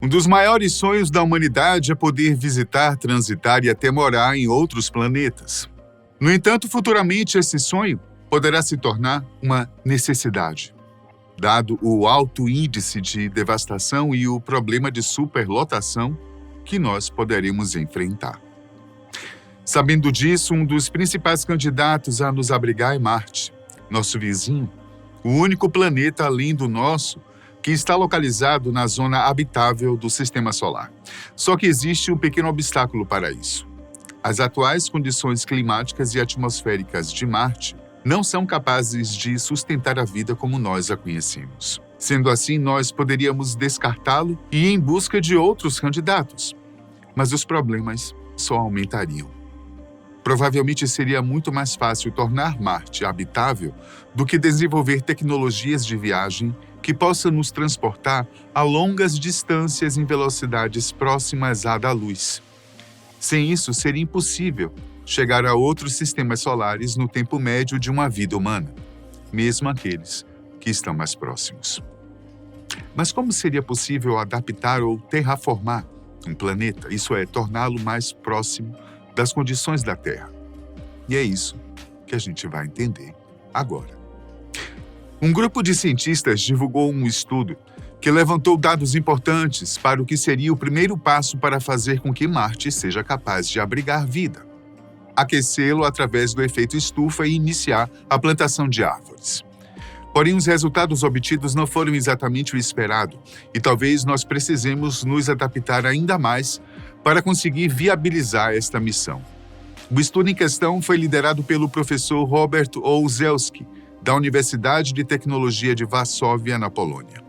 Um dos maiores sonhos da humanidade é poder visitar, transitar e até morar em outros planetas. No entanto, futuramente esse sonho poderá se tornar uma necessidade, dado o alto índice de devastação e o problema de superlotação que nós poderemos enfrentar. Sabendo disso, um dos principais candidatos a nos abrigar é Marte, nosso vizinho, o único planeta além do nosso que está localizado na zona habitável do Sistema Solar. Só que existe um pequeno obstáculo para isso. As atuais condições climáticas e atmosféricas de Marte não são capazes de sustentar a vida como nós a conhecemos. Sendo assim, nós poderíamos descartá-lo e ir em busca de outros candidatos. Mas os problemas só aumentariam. Provavelmente seria muito mais fácil tornar Marte habitável do que desenvolver tecnologias de viagem que possam nos transportar a longas distâncias em velocidades próximas à da luz. Sem isso, seria impossível chegar a outros sistemas solares no tempo médio de uma vida humana, mesmo aqueles que estão mais próximos. Mas como seria possível adaptar ou terraformar um planeta, isso é, torná-lo mais próximo das condições da Terra? E é isso que a gente vai entender agora. Um grupo de cientistas divulgou um estudo que levantou dados importantes para o que seria o primeiro passo para fazer com que Marte seja capaz de abrigar vida: aquecê-lo através do efeito estufa e iniciar a plantação de árvores. Porém, os resultados obtidos não foram exatamente o esperado, e talvez nós precisemos nos adaptar ainda mais para conseguir viabilizar esta missão. O estudo em questão foi liderado pelo professor Robert Olszewski, da Universidade de Tecnologia de Varsóvia, na Polônia.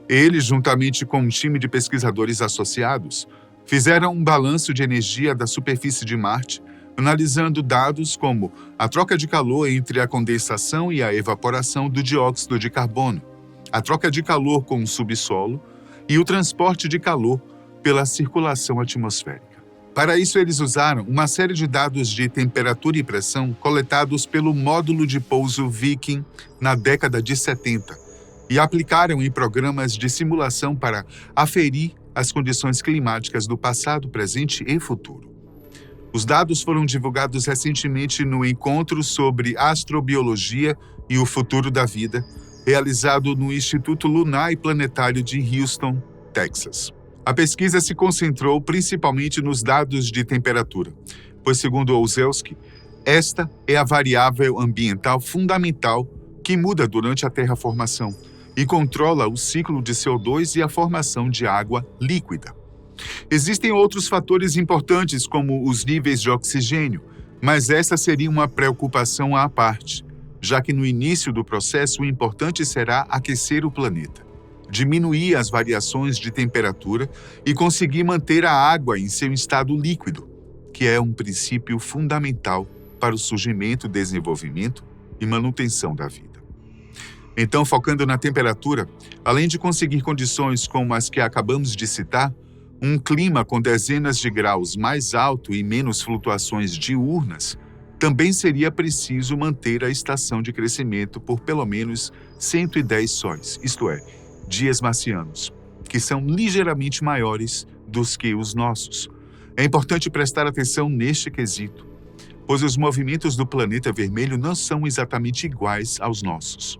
Ele, juntamente com um time de pesquisadores associados, fizeram um balanço de energia da superfície de Marte, analisando dados como a troca de calor entre a condensação e a evaporação do dióxido de carbono, a troca de calor com o subsolo e o transporte de calor pela circulação atmosférica. Para isso, eles usaram uma série de dados de temperatura e pressão coletados pelo módulo de pouso Viking na década de 70 e aplicaram em programas de simulação para aferir as condições climáticas do passado, presente e futuro. Os dados foram divulgados recentemente no Encontro sobre Astrobiologia e o Futuro da Vida, realizado no Instituto Lunar e Planetário de Houston, Texas. A pesquisa se concentrou principalmente nos dados de temperatura, pois, segundo Olszewski, esta é a variável ambiental fundamental que muda durante a terraformação e controla o ciclo de CO2 e a formação de água líquida. Existem outros fatores importantes, como os níveis de oxigênio, mas essa seria uma preocupação à parte, já que no início do processo o importante será aquecer o planeta, diminuir as variações de temperatura e conseguir manter a água em seu estado líquido, que é um princípio fundamental para o surgimento, desenvolvimento e manutenção da vida. Então, focando na temperatura, além de conseguir condições como as que acabamos de citar, um clima com dezenas de graus mais alto e menos flutuações diurnas, também seria preciso manter a estação de crescimento por pelo menos 110 sóis, isto é, dias marcianos, que são ligeiramente maiores dos que os nossos. É importante prestar atenção neste quesito, pois os movimentos do planeta vermelho não são exatamente iguais aos nossos.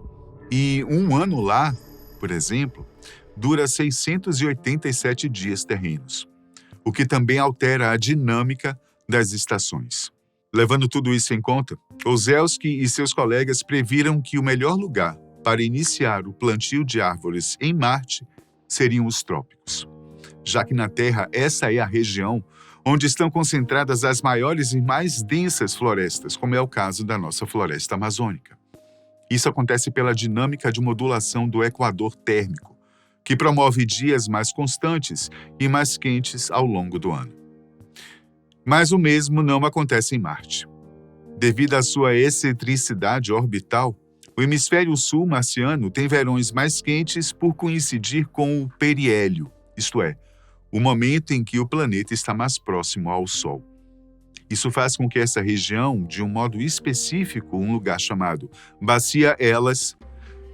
E um ano lá, por exemplo, dura 687 dias terrenos, o que também altera a dinâmica das estações. Levando tudo isso em conta, Olszewski e seus colegas previram que o melhor lugar para iniciar o plantio de árvores em Marte seriam os trópicos, já que na Terra essa é a região onde estão concentradas as maiores e mais densas florestas, como é o caso da nossa floresta amazônica. Isso acontece pela dinâmica de modulação do equador térmico, que promove dias mais constantes e mais quentes ao longo do ano. Mas o mesmo não acontece em Marte. Devido à sua excentricidade orbital, o hemisfério sul marciano tem verões mais quentes por coincidir com o periélio, isto é, o momento em que o planeta está mais próximo ao Sol. Isso faz com que essa região, de um modo específico, um lugar chamado Bacia Elas,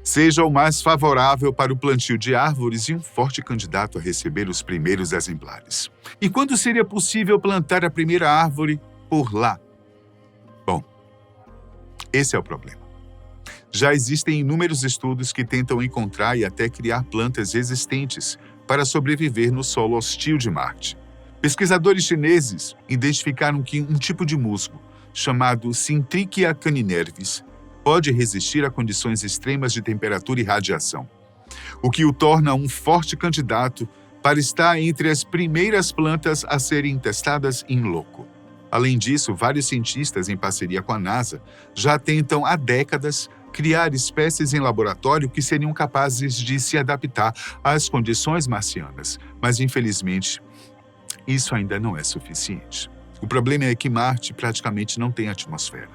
seja o mais favorável para o plantio de árvores e um forte candidato a receber os primeiros exemplares. E quando seria possível plantar a primeira árvore por lá? Bom, esse é o problema. Já existem inúmeros estudos que tentam encontrar e até criar plantas resistentes para sobreviver no solo hostil de Marte. Pesquisadores chineses identificaram que um tipo de musgo, chamado Syntrichia caninervis, pode resistir a condições extremas de temperatura e radiação, o que o torna um forte candidato para estar entre as primeiras plantas a serem testadas in loco. Além disso, vários cientistas, em parceria com a NASA, já tentam há décadas criar espécies em laboratório que seriam capazes de se adaptar às condições marcianas, mas infelizmente isso ainda não é suficiente. O problema é que Marte praticamente não tem atmosfera.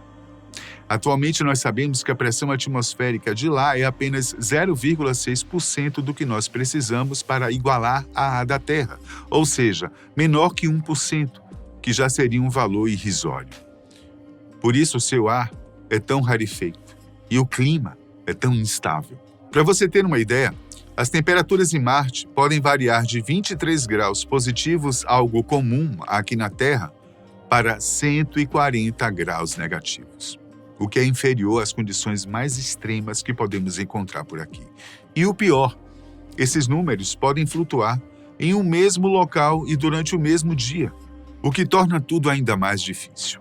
Atualmente, nós sabemos que a pressão atmosférica de lá é apenas 0,6% do que nós precisamos para igualar a da Terra, ou seja, menor que 1%, que já seria um valor irrisório. Por isso, o seu ar é tão rarefeito e o clima é tão instável. Para você ter uma ideia, as temperaturas em Marte podem variar de 23 graus positivos, algo comum aqui na Terra, para 140 graus negativos, o que é inferior às condições mais extremas que podemos encontrar por aqui. E o pior, esses números podem flutuar em um mesmo local e durante o mesmo dia, o que torna tudo ainda mais difícil.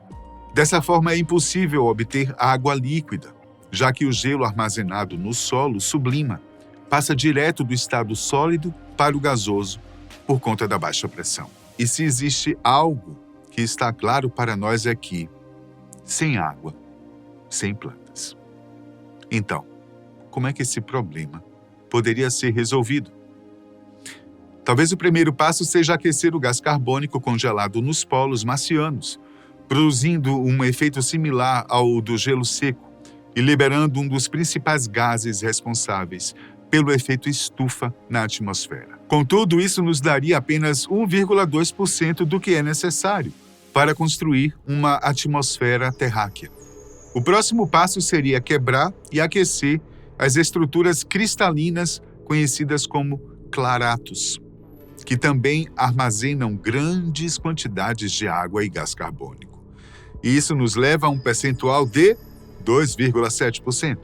Dessa forma, é impossível obter água líquida, já que o gelo armazenado no solo sublima, passa direto do estado sólido para o gasoso por conta da baixa pressão. E se existe algo que está claro para nós é que, sem água, sem plantas. Então, como é que esse problema poderia ser resolvido? Talvez o primeiro passo seja aquecer o gás carbônico congelado nos polos marcianos, produzindo um efeito similar ao do gelo seco e liberando um dos principais gases responsáveis pelo efeito estufa na atmosfera. Contudo, isso nos daria apenas 1,2% do que é necessário para construir uma atmosfera terráquea. O próximo passo seria quebrar e aquecer as estruturas cristalinas conhecidas como claratos, que também armazenam grandes quantidades de água e gás carbônico. E isso nos leva a um percentual de 2,7%.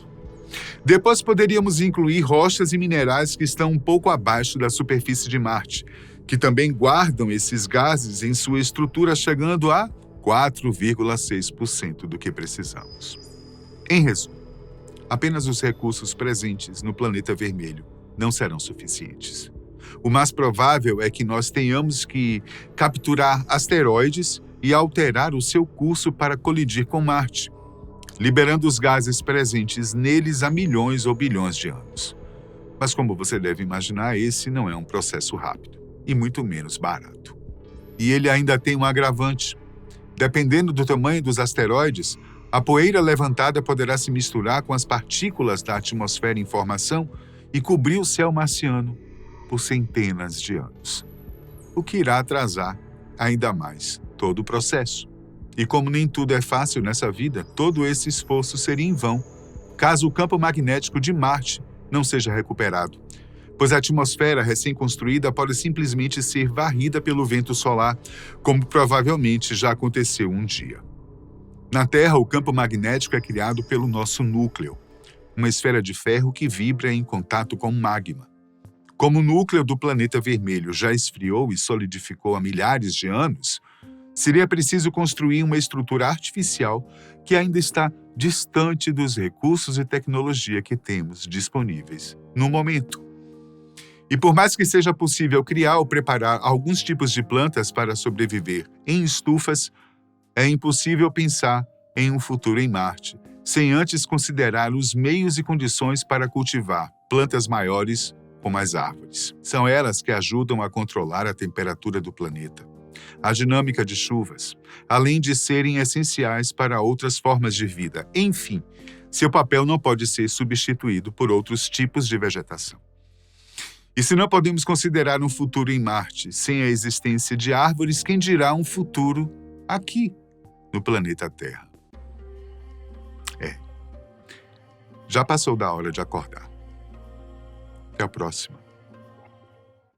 Depois poderíamos incluir rochas e minerais que estão um pouco abaixo da superfície de Marte, que também guardam esses gases em sua estrutura, chegando a 4,6% do que precisamos. Em resumo, apenas os recursos presentes no planeta vermelho não serão suficientes. O mais provável é que nós tenhamos que capturar asteroides e alterar o seu curso para colidir com Marte, liberando os gases presentes neles há milhões ou bilhões de anos. Mas como você deve imaginar, esse não é um processo rápido, e muito menos barato. E ele ainda tem um agravante. Dependendo do tamanho dos asteroides, a poeira levantada poderá se misturar com as partículas da atmosfera em formação e cobrir o céu marciano por centenas de anos, o que irá atrasar ainda mais todo o processo. E como nem tudo é fácil nessa vida, todo esse esforço seria em vão, caso o campo magnético de Marte não seja recuperado, pois a atmosfera recém-construída pode simplesmente ser varrida pelo vento solar, como provavelmente já aconteceu um dia. Na Terra, o campo magnético é criado pelo nosso núcleo, uma esfera de ferro que vibra em contato com magma. Como o núcleo do planeta vermelho já esfriou e solidificou há milhares de anos, seria preciso construir uma estrutura artificial que ainda está distante dos recursos e tecnologia que temos disponíveis no momento. E por mais que seja possível criar ou preparar alguns tipos de plantas para sobreviver em estufas, é impossível pensar em um futuro em Marte, sem antes considerar os meios e condições para cultivar plantas maiores como as árvores. São elas que ajudam a controlar a temperatura do planeta, a dinâmica de chuvas, além de serem essenciais para outras formas de vida. Enfim, seu papel não pode ser substituído por outros tipos de vegetação. E se não podemos considerar um futuro em Marte sem a existência de árvores, quem dirá um futuro aqui, no planeta Terra? Já passou da hora de acordar. Até a próxima.